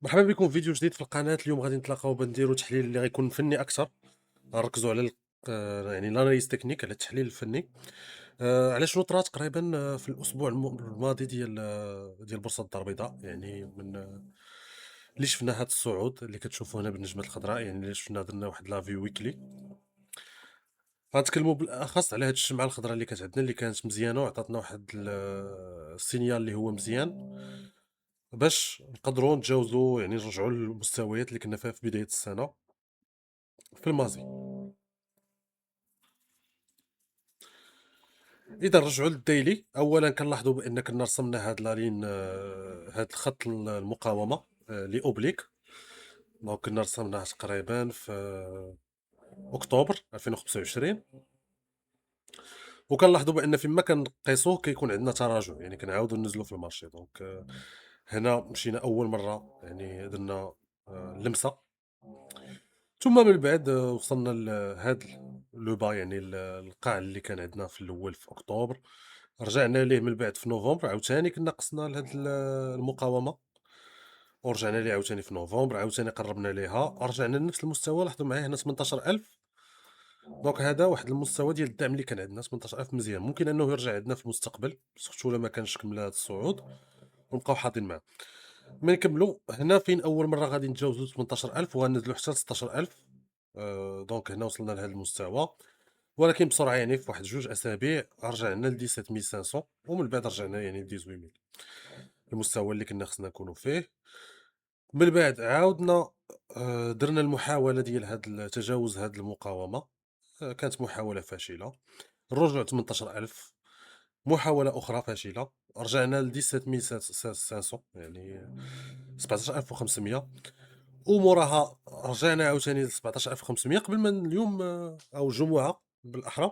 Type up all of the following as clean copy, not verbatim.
مرحبا بكم في فيديو جديد في القناة. اليوم غادي نتلاقاو بنديرو تحليل اللي غيكون فني أكثر. غنركزوا على يعني الاناليز تكنيك، على التحليل الفني. على شنو طرا تقريبا في الأسبوع الماضي ديال ديال بورصة الدار البيضاء، يعني من اللي شفنا هاد الصعود اللي كتشوفوا هنا بالنجمة الخضراء، يعني اللي شفنا درنا واحد لافي ويكلي. غنتكلموا بالأخص على هاد الشمعة الخضراء اللي كانت عندنا، اللي كانت مزيانة وعطاتنا واحد السينيال اللي هو مزيان، باش نقدروا نتجاوزوا، يعني نرجعوا للمستويات اللي كنا فيها في بداية السنة في الماضي. إذا نرجعوا للديلي، أولًا كنلاحظوا بأن كنا رسمنا هاد لا لين، هاد الخط المقاومة اللي أوبليك. دونك كنا رسمناه تقريبًا في أكتوبر 2025، وكنلاحظوا بأن فيما كنقيسوه كيكون عندنا تراجع، يعني كنعاودوا ننزلوا في المارشي. دونك هنا مشينا أول مرة، يعني درنا لمسة، ثم من بعد وصلنا لهاد لو با، يعني القاع اللي كان عندنا في الأول في أكتوبر. رجعنا ليه من بعد في نوفمبر، عاوتاني كنا قصنا لهاد المقاومة، ورجعنا ليه عاوتاني في نوفمبر، عاوتاني قربنا ليها، رجعنا لنفس المستوى. لاحظوا معايا هنا 18,000. دونك هذا واحد المستوى ديال الدعم اللي كان عندنا 18,000 مزيان، ممكن أنه يرجع عندنا في المستقبل سورتو إلا ما كانش كمل هاد الصعود، ونبقاو حاطين معاه. ملي نكملوا هنا فين أول مرة غادي نتجاوزوا 18,000 وغنزلوا حتى ل16,000. دونك هنا وصلنا لهذا المستوى، ولكن بسرعة، يعني في واحد 2 أسابيع رجعنا ل17500، ومن بعد رجعنا يعني ل18000، المستوى اللي كنا خصنا نكونوا فيه. من بعد عاودنا درنا المحاولة ديال تجاوز هاد المقاومة. كانت محاولة فاشلة. الرجوع 18,000، محاولة أخرى فاشلة. رجعنا ل17500، يعني 17,500، وموراها رجعنا عاوتاني ل17,500 قبل ما اليوم، أو الجمعة بالأحرى،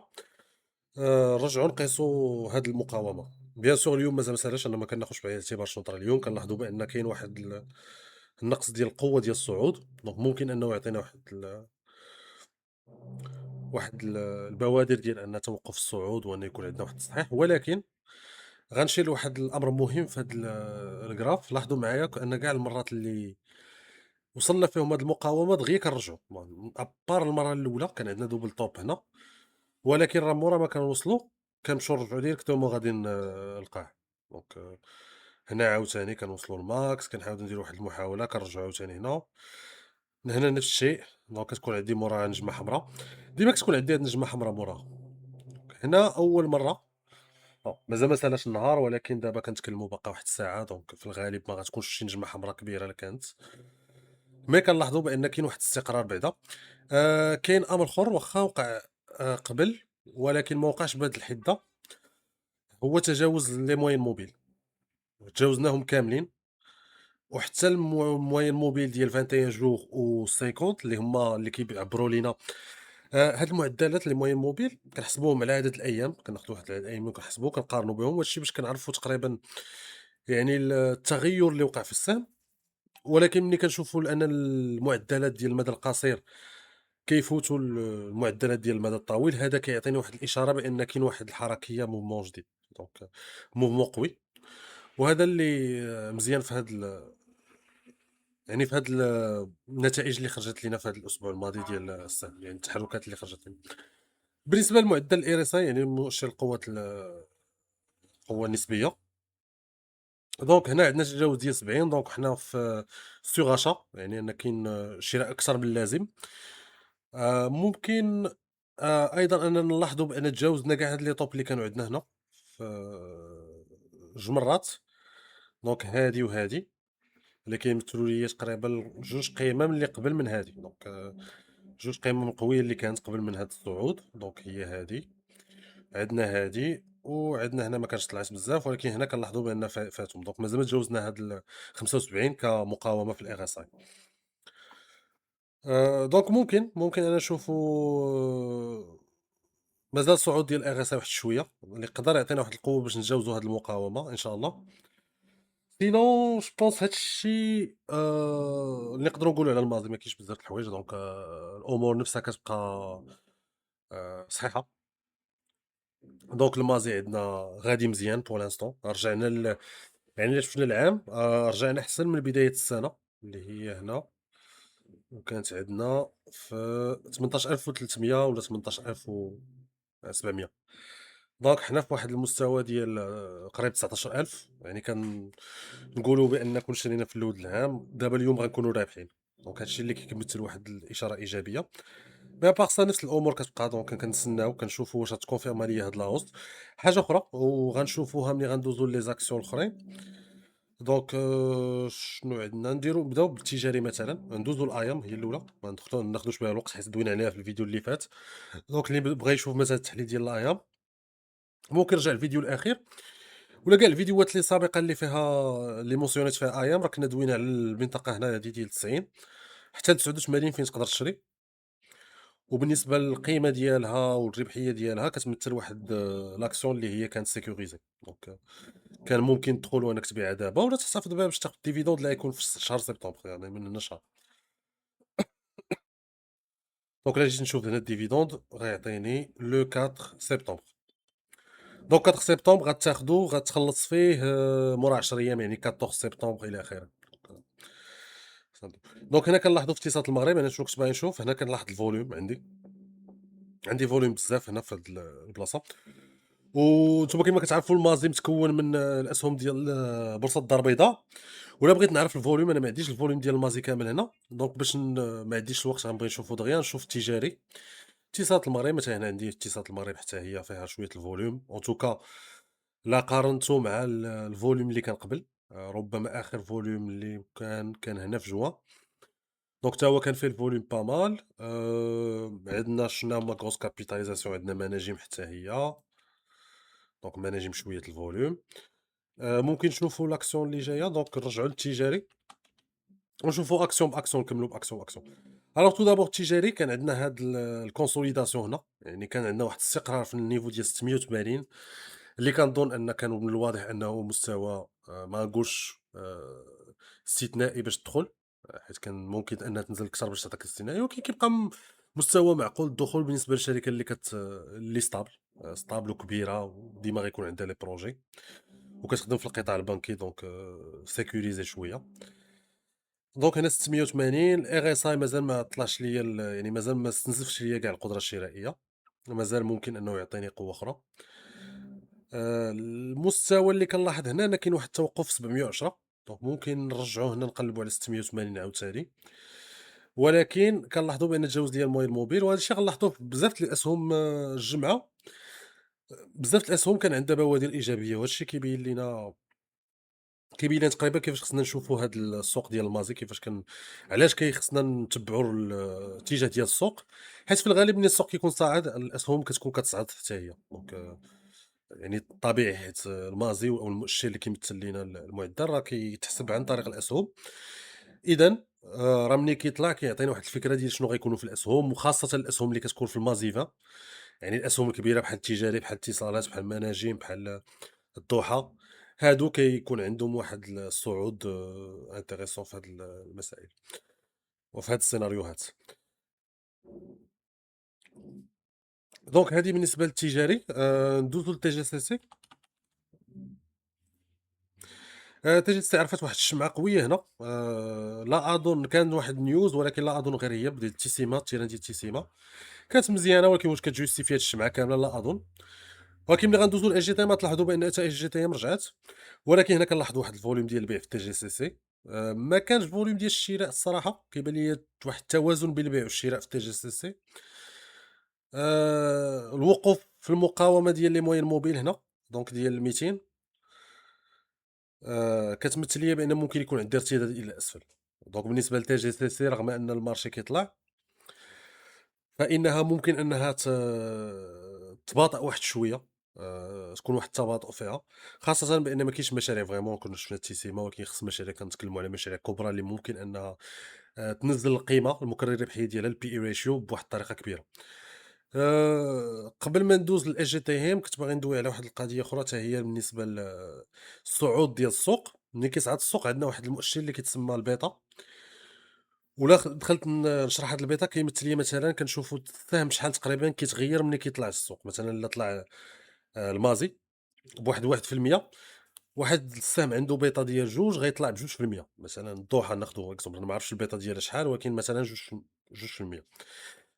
نرجعوا نقيسوا هاد المقاومة. بيان سور اليوم مازال ما سالاش، أنا ما كناخدش بعين الاعتبار شنو طرا اليوم. كنلاحظوا بأن كاين واحد النقص ديال القوة ديال الصعود، دونك ممكن أنه يعطينا البوادر ديال أن توقف الصعود وأن يكون عندنا واحد التصحيح. ولكن غنشير لواحد الأمر مهم في هاد الجراف. لاحظوا معايا أن كاع المرات اللي وصلنا فيهم هاد المقاومة دغيا كنرجعوا، أبار المرة الأولى كان عندنا دوبل توب هنا، ولكن راه مورا ما كنوصلوا كنمشيو نرجعوا ديريكتومون غاديين للقاع. دونك هنا عاوتاني كنوصلوا للماكس، كنحاولوا نديروا واحد المحاولة، كنرجعوا عاوتاني هنا. هنا نفس الشيء، دونك كتكون عندي موراها نجمة حمراء. ديما كتكون عندي هاد النجمة حمراء موراها. هنا أول مرة، مازال ما سالاش النهار، ولكن دابا كنتكلموا باقا واحد الساعة، دونك في الغالب ما غاتكونش شي نجمة حمراء كبيرة إلا كانت. مي كنلاحظوا بأن كاين واحد الاستقرار بعدا. كاين أمر آخر واخا وقع قبل، ولكن ما وقعش بهاد الحدة، هو تجاوز لي موين موبيل. تجاوزناهم كاملين، وحتى الموين موبيل ديال 21 جوغ و50 اللي هما اللي كيعبروا لينا. هاد المعدلات لي موين موبيل كنحسبوهم على عدد الأيام، كناخدو واحد العدد الأيام وكنحسبوه كنقارنوا بهم، هاد الشي باش كنعرفوا تقريبا يعني التغيُّر اللي وقع في السهم. ولكن ملي كنشوفوا أن المعدلات ديال المدى القصير كيفوتوا المعدلات ديال المدى الطويل، هذا كيعطيني واحد الإشارة بأن كاين واحد الحركية موفمون جديد. دونك موفمون قوي، وهذا اللي مزيان في هاد يعني في هاد النتائج اللي خرجت لينا في هاد الأسبوع الماضي ديال السهم، يعني التحركات اللي خرجت لنا. بالنسبة لمعدل الRSI، يعني مؤشر القوة النسبية، دونك هنا عندنا تجاوز ديال 70. دونك حنا في سوغ أشا، يعني أن كاين شراء أكثر من اللازم. ممكن أيضًا أننا نلاحظوا بأن تجاوزنا كاع هاد لي طوب اللي كانوا عندنا هنا في جوج مرات. دونك هادي وهادي اللي كيمثلوا ليا تقريبا جوج قيمة من اللي قبل من هادي. دونك جوج قيم قوية اللي كانت قبل من هاد الصعود. دونك هي هادي، عندنا هادي، وعندنا هنا ما كانش طلعت بزاف، ولكن هنا كنلاحظوا بأن فاتهم. دونك مازال ما تجاوزنا هاد 75 كمقاومة في الRSI. دونك ممكن أنا نشوفوا مازال الصعود ديال الRSI واحد شوية، اللي يقدر يعطينا واحد القوة باش نتجاوزوا هاد المقاومة إن شاء الله. sinon جو بونس هاد الشي اللي نقدروا نقولوا على الماضي. ما كاينش بزاف د الحوايج. دونك الأمور نفسها كتبقى صحيحة. دونك الماضي عندنا غادي مزيان pour l'instant. رجعنا يعني إلا شفنا العام، رجعنا أحسن من بداية السنة. اللي هي هنا، وكانت عندنا في 18300 ولا 18700. دونك حنا في واحد المستوى ديال قريب 19000، يعني كنقولوا بأن كون شرينا في الأول العام، دابا اليوم غنكونوا رابحين. دونك هادشي اللي كيمثل واحد الإشارة إيجابية. مي ابار سا نفس الأمور كتبقى، دونك كنتسناو كنشوفوا واش غتكونفيرما ليا هاد لا hausse. حاجة أخرى وغنشوفوها ملي غندوزو لي زاكسيون الآخرين. دونك شنو عندنا نديرو؟ نبداو بالتجاري مثلًا، ندوزو الأيام هي الأولى، ما ناخدوش بها الوقت حيت دوينا عليها في الفيديو اللي فات. دونك اللي بغا يشوف مثلًا التحليل ديال الأيام ممكن يرجع للفيديو الأخير، ولا كاع الفيديوهات اللي سابقة اللي مونسيونيت فيها أيام، راه كنا دوينا على المنطقة هنا هادي ديال 90 حتى ل89 فين تقدر تشري. وبالنسبة للقيمة ديالها والربحية ديالها كتمثل واحد لاكسيون اللي هي كانت sécurisée. دونك كان ممكن تدخل وأنك تبيعها دابا ولا تحتفظ بها باش تاخد الديفيدوند اللي غيكون في شهر سبتمبر، يعني من هنا شهر. دونك إلا جيت نشوف هنا الديفيدوند غيعطيني لو 4 سبتمبر. دونك 4 سبتمبر غتاخدو غتخلّص فيه مورا 10 أيام، يعني 14 سبتمبر إلى آخره. فهمتِ. دونك هنا كنلاحظوا في اقتصاد المغرب، أنا شنو كنت باغي نشوف هنا، كنلاحظ الvolume عندي volume بزاف هنا في هاد البلاصة. وأنتم كيما كتعرفوا المازي متكوّن من الأسهم ديال بورصة الدار البيضاء. وإلا بغيت نعرف الvolume، أنا ما عنديش الvolume ديال المازي كامل هنا. دونك باش ما عنديش الوقت، غنبغي نشوفو دغيا نشوف التجاري. اقتصاد المغرب مثلًا، هنا عندي اقتصاد المغرب حتى هي فيها شوية الvolume en tout cas. لا قارنته مع الvolume اللي كان قبل، ربما آخر volume اللي كان هنا في جوان. دونك حتى هو كان فيه الvolume pas mal. عندنا شنو هما grosse capitalisation، عندنا مناجم حتى هي. دونك مناجم شوية الvolume. ممكن نشوفوا l'action اللي جاية، دونك نرجعوا للتجاري ونشوفوا أكسيون بأكسيون، نكملوا بأكسيون بأكسيون. الوغ تو دابور التجاري كان عندنا هاد الكونسوليداسيون هنا، يعني كان عندنا واحد الاستقرار في النيفو ديال 680، اللي كنظن أن كان من الواضح أنه مستوى ما نقولش استثنائي باش تدخل. حيت كان ممكن أنها تنزل أكثر باش تعطيك استثنائي، ولكن كيبقى مستوى معقول الدخول بالنسبة للشركة اللي ستابل، ستابل وكبيرة، وديما غيكون عندها لي بروجي وكتخدم في القطاع البنكي، دونك sécurisé شوية. دونك هنا 680. الRSI مازال ما طلعش ليا يعني مازال ما استنزفش ليا كاع القدرة الشرائية، مازال ممكن أنه يعطيني قوة أخرى. المستوى اللي كنلاحظ هنا أنا كاين واحد التوقف في 710، دونك ممكن نرجعوه هنا نقلبوا على 680 عاوتاني. ولكن كنلاحظوا بأن التجاوز ديال المويل موبيل، وهذا الشيء غنلاحظوه في بزاف د الأسهم الجمعة. بزاف د الأسهم كان عندها بوادر إيجابية، وهذا الشيء كيبين لنا تقريبا كيفاش خصنا نشوفوا هاد السوق ديال المازي، كيفاش علاش خصنا نتبعوا الاتجاه ديال السوق. حيت في الغالب ملي السوق كيكون صاعد، الأسهم كتكون كتصعد حتى هي. دونك يعني طبيعي، حيت المازي أو المؤشر اللي كيمثل لينا المعدل راه كيتحسب عن طريق الأسهم. إذًا راه ملي كيطلع كيعطينا واحد الفكرة ديال شنو غيكونوا في الأسهم، وخاصةً الأسهم اللي كتكون في المازيفا، يعني الأسهم الكبيرة بحال التجاري، بحال الاتصالات، بحال المناجم، بحال الضحى. هادو كيكون عندهم واحد الصعود intéressant في هاد المسائل وفي هاد السيناريوهات. دونك هادي بالنسبة للتجاري. ندوزو للTGCC. TGCC عرفت واحد الشمعة قوية هنا. لا أظن كان واحد الnews، ولكن لا أظن غير هي ديال تيسيما، التيران ديال تيسيما كانت مزيانة، ولكن واش كتجوستيفي هاد الشمعة كاملة؟ لا أظن. ولكن ملي غندوزو لLGTM غتلاحظوا بأن حتى LGTM رجعت. ولكن هنا كنلاحظوا واحد الفوليوم ديال البيع في TGCC. ما كانش فوليوم ديال الشراء الصراحة، كيبان ليا واحد التوازن بين البيع والشراء في TGCC. الوقوف في المقاومة ديال لي موين موبيل هنا، دونك ديال 200، كتمثل ليا بأن ممكن يكون عندي ارتداد إلى الأسفل. دونك بالنسبة لTGCC، رغم أن المارشي كيطلع، فإنها ممكن أنها تباطئ واحد شوية، تكون واحد التباطؤ فيها، خاصةً بأن ما كاينش مشاريع فريمون. كنا شفنا تيسيما، ولكن خص مشاريع، كنتكلموا على مشاريع كبرى اللي ممكن أنها تنزّل القيمة، المكرر الربحية ديالها الPE ratio بواحد الطريقة كبيرة. قبل ما ندوز لLGTM كنت باغي ندوي على واحد القضية أخرى حتى هي بالنسبة للصعود ديال السوق. ملي كيصعد السوق عندنا واحد المؤشر اللي كيتسمى البيتا. ولا دخلت نشرح هاد البيتا، كيمثل ليا مثلًا كنشوفوا السهم شحال تقريبًا كيتغير ملي كيطلع السوق. مثلًا إلا طلع المازي بواحد 1%، واحد السهم عنده بيطة ديال 2 غيطلع ب2%، مثلًا الضحى ناخدو exemple، أنا ما عرفتش البيطة ديالها شحال، ولكن مثلًا 2%.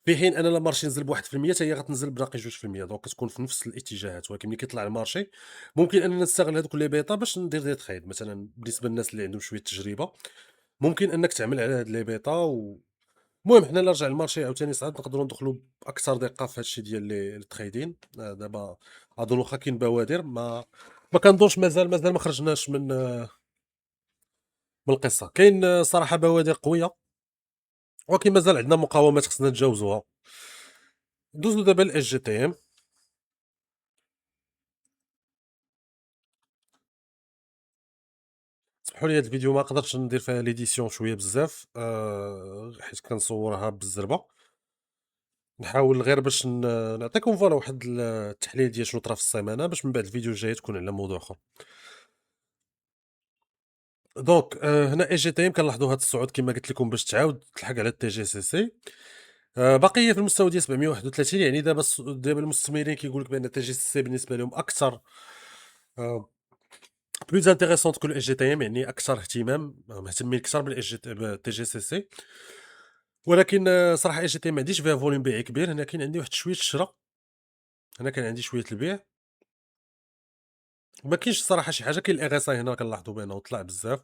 في حين أنا لا المارشي نزل ب1% حتى هي غتنزل بباقي 2%، دونك كتكون في نفس الاتجاهات، ولكن ملي كيطلع المارشي ممكن أننا نستغل هادوك لي بيتا باش ندير دي trade. مثلًا بالنسبة للناس اللي عندهم شوية تجربة، ممكن أنك تعمل على هاد لي بيتا المهم حنا إلا رجع المارشي عاوتاني صعد نقدروا ندخلوا بأكثر دقة في هاد الشيء ديال التريدين. دابا أظن واخا كاين بوادر، ما كنظنش مازال ما خرجناش من القصة. كاين صراحة بوادر قوية، ولكن مازال عندنا مقاومات خصنا نتجاوزوها. ندوزو دابا لLGTM. سمحوا لي هاد الفيديو ما قدرتش ندير فيها ليديسيون شوية بزاف، حيت كنصورها بالزربة. نحاول غير باش نعطيكم فوالا واحد التحليل ديال شنو طرا في السيمانة، باش من بعد الفيديو الجاي تكون على موضوع آخر. دونك هنا EGTM كنلاحظوا هاد الصعود كما قلت لكم باش تعاود تلحق على الTGCC. باقي هي في المستوى ديال 731، يعني دابا المستثمرين كيقول لك بان الTGCC بالنسبة لهم أكثر plus intéressante que الGTM، يعني أكثر اهتمام، مهتمين أكثر بالTGCC. ولكن صراحة EGTM ما عنديش فيها فوليوم بيعي كبير، هنا كاين عندي واحد شوية الشرا، هنا كان عندي شوية البيع. ما كاينش الصراحة شي حاجة. كاين الRSI هنا كنلاحظوا بأنه طلع بزاف،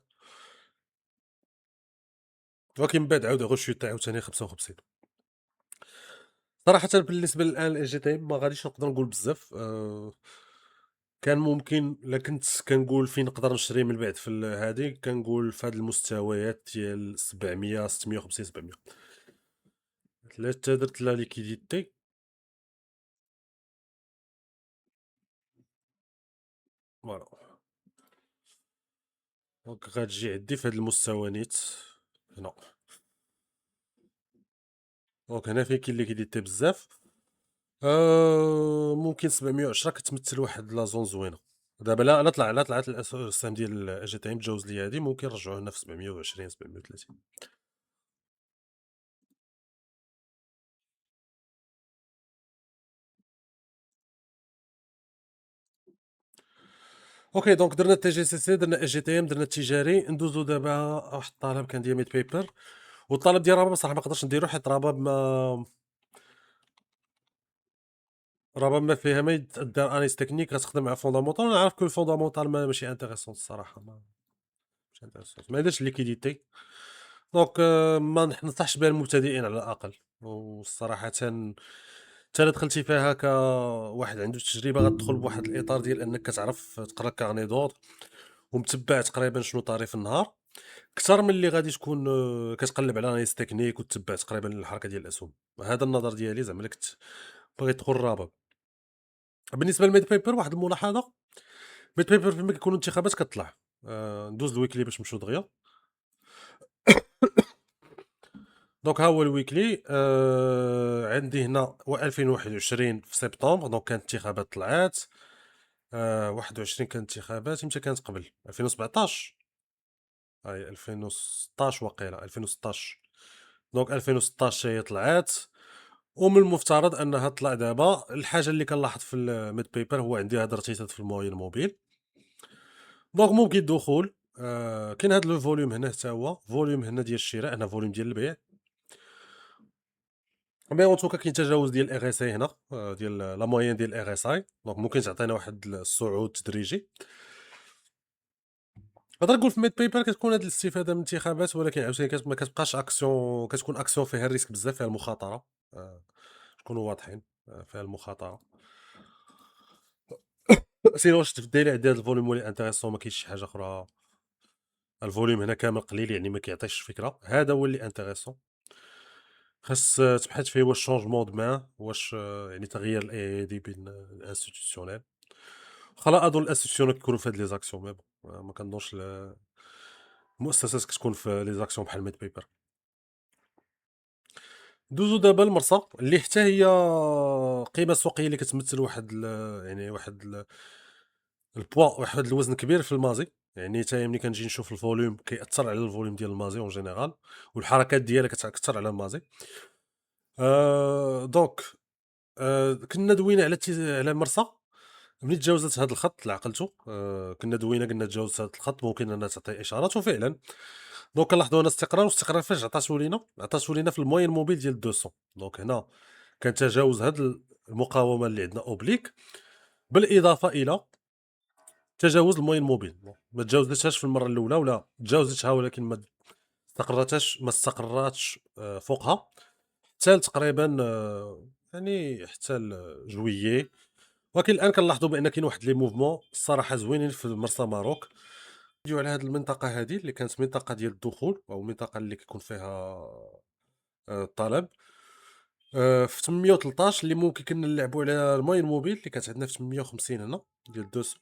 ولكن من بعد عاود غوشيطي عاوتاني 55. صراحةً بالنسبة للآن الGTM ما غاديش نقدر نقول بزاف. كان ممكن إلا كنت كنقول فين نقدر نشري من بعد في هادي، كنقول في هاد المستويات ديال 700 650 700. لا حتى درت لا ليكيديتي. فوالا، دونك غتجي عندي في هاد المستوى نيت هنا. دونك هنا فين كاين ليكيديتي بزاف. ممكن 710 كتمثل واحد لا زون زوينة. دابا لا طلعت السهم ديال GTM تجاوز ليا هادي، ممكن نرجعو هنا في 720 730. أوكي، دونك درنا TGCC، درنا EGTM، درنا التجاري. ندوزو دابا واحد الطلب كان ديال ميد بيبر، والطلب ديال رباب صراحة ما نقدرش نديرو حيت رباب ما فيها ما يتدار اناليز تكنيك، غتخدم مع فوندامونتال. انا عارف كو الفوندامونتال ماشي انتريسون الصراحة، ماشي انتريسون، ما يديرش ليكيديتي. دونك ما ننصحش بها المبتدئين على الأقل. وصراحةً أنت إلا دخلتي فيها كواحد عنده تجربة غتدخل بواحد الإطار ديال أنك كتعرف تقرا الكارني دور، ومتبع تقريبا شنو طاري في النهار، أكثر من اللي غادي تكون كتقلب على اناليز تكنيك وتتبع تقريبا الحركة ديال الأسهم. هذا النظر ديالي زعما إلا كنت باغي تدخل الرابط. بالنسبة للميد بيبر واحد الملاحظة، الميد بيبر فيما كيكونوا الانتخابات كطلع. ندوز الويكلي باش نمشيو دغيا. دونك ها هو الويكلي. عندي هنا هو 2021 في سبتمبر، دونك كانت انتخابات طلعات. 21 كانت انتخابات، إمتى كانت قبل 2017؟ هاي 2016 واقيلا 2016. دونك 2016 هي طلعات، ومن المفترض انها تطلع دابا. الحاجه اللي كنلاحظ في الميد بيبر هو عندي هذا الارتيتات في الموين موبيل، دونك ممكن الدخول. كاين هذا لو فوليوم هنا حتى هو فوليوم هنا ديال الشراء، هنا فوليوم ديال البيع. مي اون توكا كاين تجاوز ديال ار اس اي هنا، ديال لا موين ديال ار اس اي، دونك ممكن تعطينا واحد الصعود تدريجي. نقدر نقول في ميد بيبر كتكون هاد الاستفاده من الانتخابات، ولكن عاوتاني ما كتبقاش اكسيون، كتكون اكسيون فيها الريسك بزاف، فيها المخاطره. نكونوا واضحين، فيها المخاطره. سينو شفت في الديلي عندي هاد الفوليوم اللي انتريسون، ما كاينش شي حاجه اخرى. الفوليوم هنا كامل قليل، يعني ما كيعطيش فكره. هذا هو اللي انتريسون. خاص تبحث فيه واش شونجمون دما، واش يعني تغيير الاي دي بين الانستيتيوسيونيل. خلا اظن الانستيتيوسيونيل كيكونوا في هاد لي زاكسيون، مي بون ما كنظنش المؤسسات كتكون في لي زاكسيون بحال ميد بيبر. دوزو دابا المرسى اللي حتى هي قيمه سوقيه اللي كتمثل واحد يعني واحد البوا، واحد الوزن كبير في المازي. يعني حتى هي ملي كنجي نشوف الفوليوم كيأثر على الفوليوم ديال المازي اون جينيرال، والحركات ديالها كتأثر على المازي. دونك كنا دوينا على على مرسى. ملي تجاوزت هذا الخط اللي عقلته كنا دوينا قلنا تجاوزت هذا الخط ممكن أنها تعطي إشارات وفعلًا دونك كنلاحظوا هنا استقرار، والاستقرار فاش عطاتو لينا في الموين موبيل ديال 200. دونك هنا كان تجاوز هاد المقاومة اللي عندنا أوبليك، بالإضافة إلى تجاوز الموين موبيل. ما تجاوزتهاش في المرة الأولى ولا تجاوزتها ولكن ما استقراتش فوقها حتى تقريبًا يعني حتى جويي. ولكن الآن كنلاحظوا بأن كاين واحد لي موفمون الصراحة زوينين في مرسى ماروك. نجيو على هاد المنطقة هادي اللي كانت منطقة ديال الدخول أو المنطقة اللي كيكون فيها الطلب. في 813 اللي ممكن كنا نلعبوا على الماين موبيل اللي كانت عندنا في 850 هنا ديال دوس،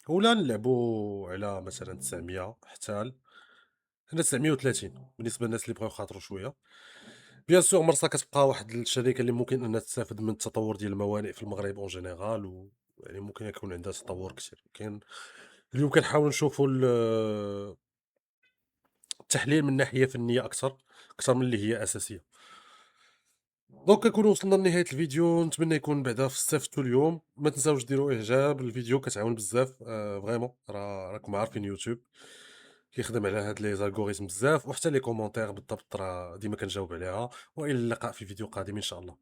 ولا نلعبوا على مثلًا 900 حتى هنا 930 بالنسبة للناس اللي بغاو يخاطروا شوية. بيان سور مرسى كتبقى واحد الشركة اللي ممكن أنها تستافد من التطور ديال الموانئ في المغرب اون جينيرال، ويعني ممكن يكون عندها تطور كتير. كاين اليوم كنحاولوا نشوفوا التحليل من ناحية فنية أكثر من اللي هي أساسية. دونك كنكونوا وصلنا لنهاية الفيديو، نتمنى يكون بعدا استفدتوا اليوم. ما تنساوش ديروا إعجاب الفيديو كتعاون بزاف فريمون راكم عارفين يوتيوب كيخدم على هاد لي زالغوريثم بزاف، وحتى لي كومونتير بالضبط راه ديما كنجاوب عليها. وإلى اللقاء في فيديو قادم إن شاء الله.